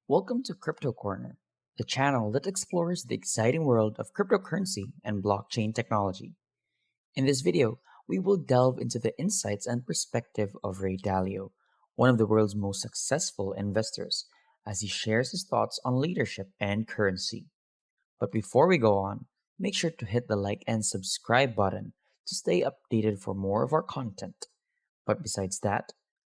Welcome to Crypto Corner, the channel that explores the exciting world of cryptocurrency and blockchain technology. In this video, we will delve into the insights and perspective of Ray Dalio, one of the world's most successful investors, as he shares his thoughts on leadership and currency. But before we go on, make sure to hit the like and subscribe button to stay updated for more of our content. But besides that,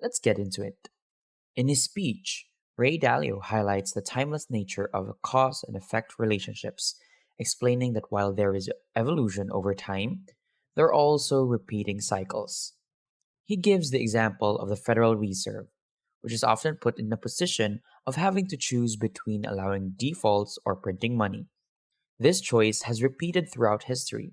let's get into it. In his speech, Ray Dalio highlights the timeless nature of cause and effect relationships, explaining that while there is evolution over time, there are also repeating cycles. He gives the example of the Federal Reserve, which is often put in a position of having to choose between allowing defaults or printing money. This choice has repeated throughout history,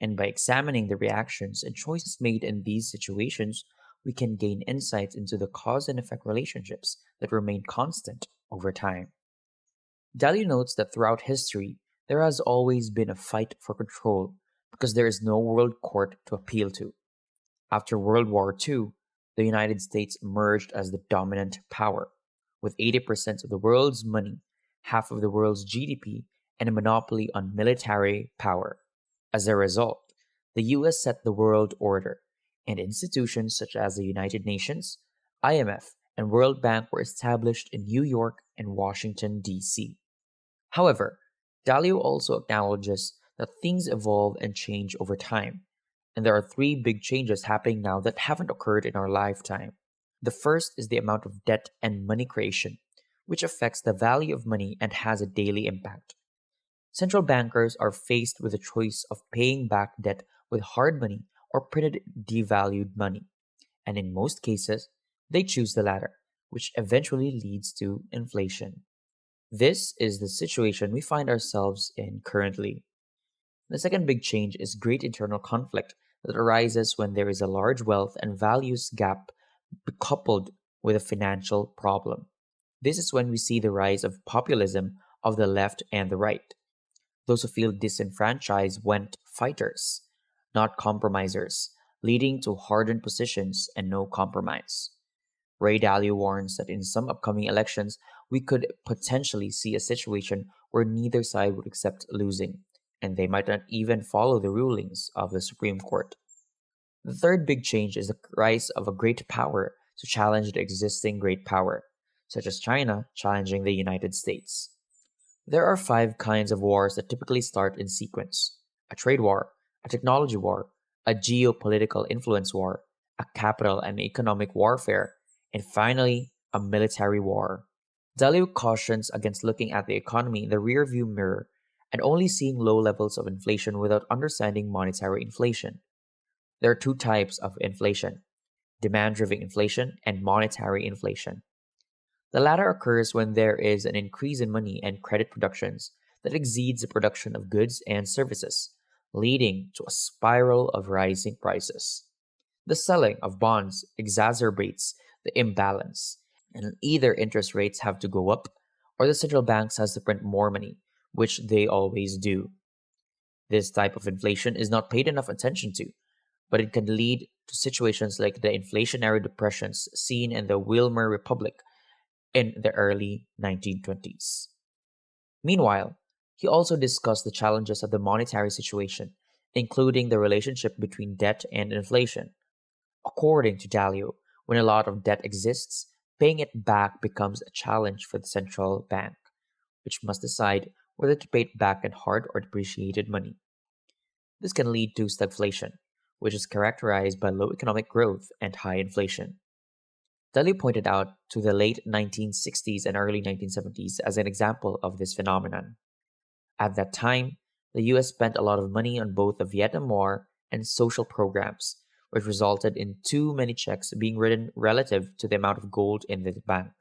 and by examining the reactions and choices made in these situations, we can gain insights into the cause and effect relationships that remain constant over time. Dalio notes that throughout history, there has always been a fight for control because there is no world court to appeal to. After World War II, the United States emerged as the dominant power, with 80% of the world's money, half of the world's GDP, and a monopoly on military power. As a result, the US set the world order, and institutions such as the United Nations, IMF, and World Bank were established in New York and Washington, D.C. However, Dalio also acknowledges that things evolve and change over time, and there are three big changes happening now that haven't occurred in our lifetime. The first is the amount of debt and money creation, which affects the value of money and has a daily impact. Central bankers are faced with the choice of paying back debt with hard money or printed devalued money, and in most cases, they choose the latter, which eventually leads to inflation. This is the situation we find ourselves in currently. The second big change is great internal conflict that arises when there is a large wealth and values gap coupled with a financial problem. This is when we see the rise of populism of the left and the right. Those who feel disenfranchised went fighters, not compromisers, leading to hardened positions and no compromise. Ray Dalio warns that in some upcoming elections, we could potentially see a situation where neither side would accept losing, and they might not even follow the rulings of the Supreme Court. The third big change is the rise of a great power to challenge the existing great power, such as China challenging the United States. There are five kinds of wars that typically start in sequence: a trade war, a technology war, a geopolitical influence war, a capital and economic warfare, and finally, a military war. Dalio cautions against looking at the economy in the rearview mirror and only seeing low levels of inflation without understanding monetary inflation. There are two types of inflation: demand driven inflation and monetary inflation. The latter occurs when there is an increase in money and credit productions that exceeds the production of goods and services, leading to a spiral of rising prices. The selling of bonds exacerbates the imbalance, and either interest rates have to go up or the central banks has to print more money, which they always do. This type of inflation is not paid enough attention to, but it can lead to situations like the inflationary depressions seen in the Weimar Republic in the early 1920s. Meanwhile, he also discussed the challenges of the monetary situation, including the relationship between debt and inflation. According to Dalio, when a lot of debt exists, paying it back becomes a challenge for the central bank, which must decide whether to pay it back in hard or depreciated money. This can lead to stagflation, which is characterized by low economic growth and high inflation. Dalio pointed out to the late 1960s and early 1970s as an example of this phenomenon. At that time, the US spent a lot of money on both the Vietnam War and social programs, which resulted in too many checks being written relative to the amount of gold in the bank.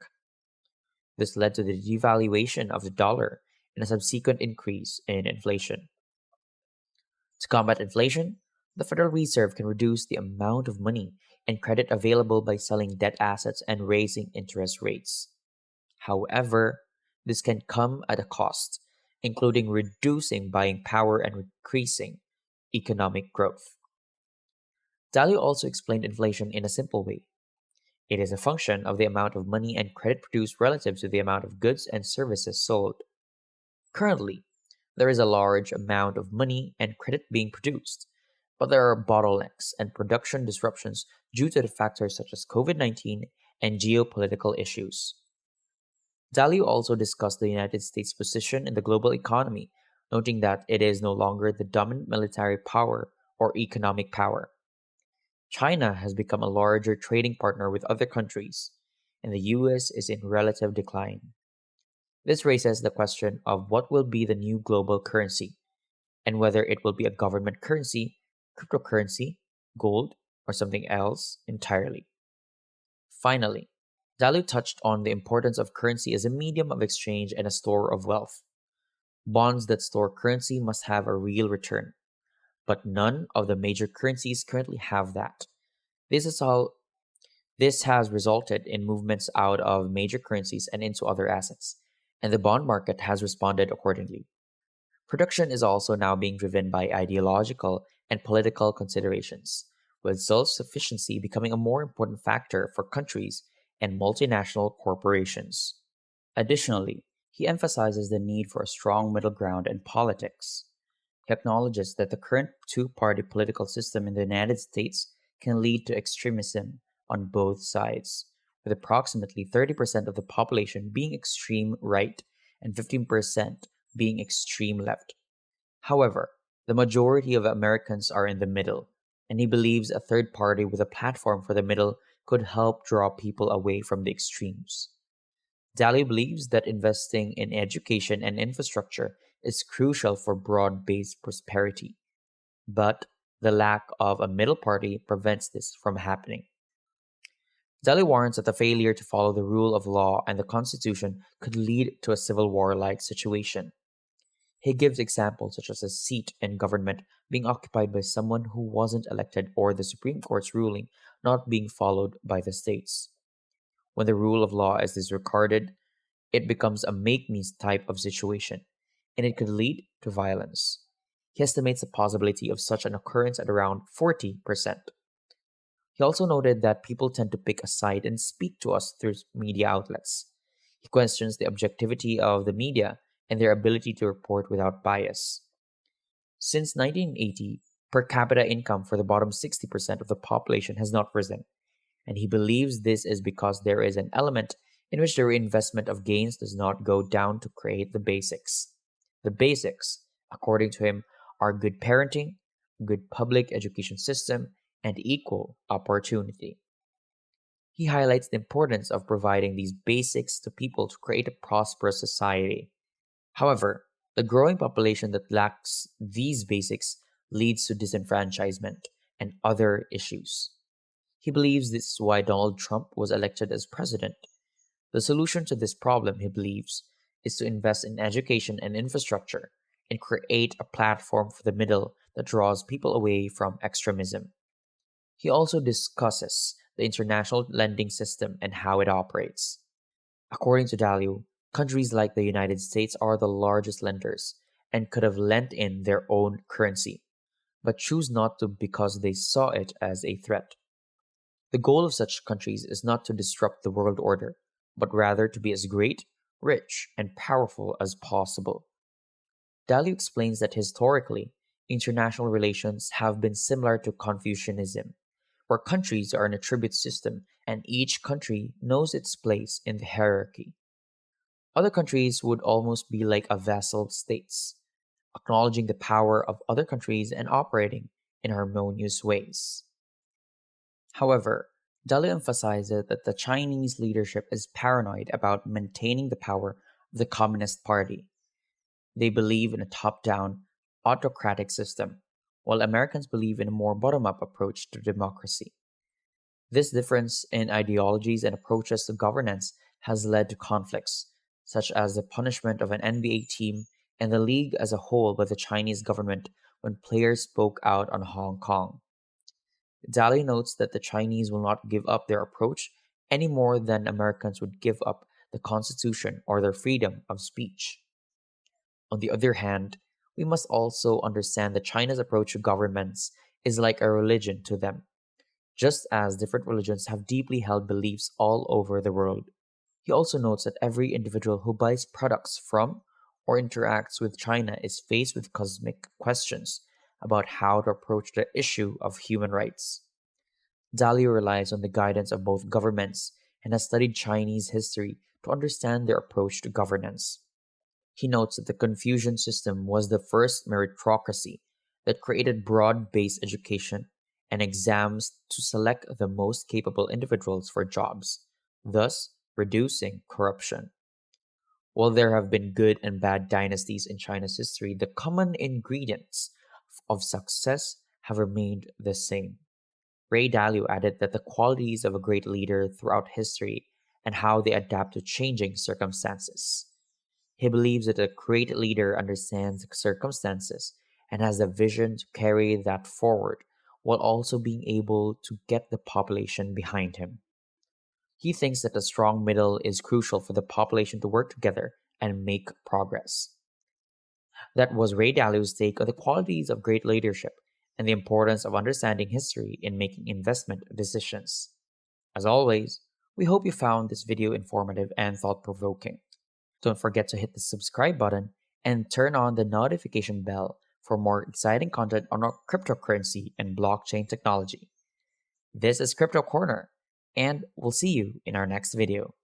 This led to the devaluation of the dollar and a subsequent increase in inflation. To combat inflation, the Federal Reserve can reduce the amount of money and credit available by selling debt assets and raising interest rates. However, this can come at a cost, including reducing buying power and increasing economic growth. Dalio also explained inflation in a simple way. It is a function of the amount of money and credit produced relative to the amount of goods and services sold. Currently, there is a large amount of money and credit being produced, but there are bottlenecks and production disruptions due to the factors such as COVID-19 and geopolitical issues. Dalio also discussed the United States' position in the global economy, noting that it is no longer the dominant military power or economic power. China has become a larger trading partner with other countries, and the US is in relative decline. This raises the question of what will be the new global currency, and whether it will be a government currency, cryptocurrency, gold, or something else entirely. Finally, Dalu touched on the importance of currency as a medium of exchange and a store of wealth. Bonds that store currency must have a real return, but none of the major currencies currently have that. This is all this has resulted in movements out of major currencies and into other assets, and the bond market has responded accordingly. Production is also now being driven by ideological and political considerations, with self sufficiency becoming a more important factor for countries and multinational corporations. Additionally, he emphasizes the need for a strong middle ground in politics. He acknowledges that the current two party political system in the United States can lead to extremism on both sides, with approximately 30% of the population being extreme right and 15% being extreme left. However, the majority of Americans are in the middle, and he believes a third party with a platform for the middle could help draw people away from the extremes. Daly believes that investing in education and infrastructure is crucial for broad based prosperity, but the lack of a middle party prevents this from happening. Daly warns that the failure to follow the rule of law and the Constitution could lead to a civil war like situation. He gives examples such as a seat in government being occupied by someone who wasn't elected or the Supreme Court's ruling not being followed by the states. When the rule of law is disregarded, it becomes a make me type of situation, and it could lead to violence. He estimates the possibility of such an occurrence at around 40%. He also noted that people tend to pick a side and speak to us through media outlets. He questions the objectivity of the media and their ability to report without bias. Since 1980, per capita income for the bottom 60% of the population has not risen, and he believes this is because there is an element in which the reinvestment of gains does not go down to create the basics. The basics, according to him, are good parenting, good public education system, and equal opportunity. He highlights the importance of providing these basics to people to create a prosperous society. However, the growing population that lacks these basics leads to disenfranchisement and other issues. He believes this is why Donald Trump was elected as president. The solution to this problem, he believes, is to invest in education and infrastructure and create a platform for the middle that draws people away from extremism. He also discusses the international lending system and how it operates. According to Dalio, countries like the United States are the largest lenders and could have lent in their own currency, but choose not to because they saw it as a threat. The goal of such countries is not to disrupt the world order, but rather to be as great, rich, and powerful as possible. Dalio explains that historically, international relations have been similar to Confucianism, where countries are in a tribute system and each country knows its place in the hierarchy. Other countries would almost be like a vassal states, acknowledging the power of other countries and operating in harmonious ways. However, Dalio emphasizes that the Chinese leadership is paranoid about maintaining the power of the Communist Party. They believe in a top down, autocratic system, while Americans believe in a more bottom up approach to democracy. This difference in ideologies and approaches to governance has led to conflicts, such as the punishment of an NBA team and the league as a whole by the Chinese government when players spoke out on Hong Kong. Daly notes that the Chinese will not give up their approach any more than Americans would give up the Constitution or their freedom of speech. On the other hand, we must also understand that China's approach to governments is like a religion to them. just as different religions have deeply held beliefs all over the world. He also notes that every individual who buys products from or interacts with China is faced with cosmic questions about how to approach the issue of human rights. Dalio relies on the guidance of both governments and has studied Chinese history to understand their approach to governance. He notes that the Confucian system was the first meritocracy that created broad based education and exams to select the most capable individuals for jobs, thus reducing corruption. While there have been good and bad dynasties in China's history, the common ingredients of success have remained the same. Ray Dalio added that the qualities of a great leader throughout history and how they adapt to changing circumstances. He believes that a great leader understands the circumstances and has the vision to carry that forward while also being able to get the population behind him. He thinks that a strong middle is crucial for the population to work together and make progress. That was Ray Dalio's take on the qualities of great leadership and the importance of understanding history in making investment decisions. As always, we hope you found this video informative and thought provoking. Don't forget to hit the subscribe button and turn on the notification bell for more exciting content on our cryptocurrency and blockchain technology. This is Crypto Corner, and we'll see you in our next video.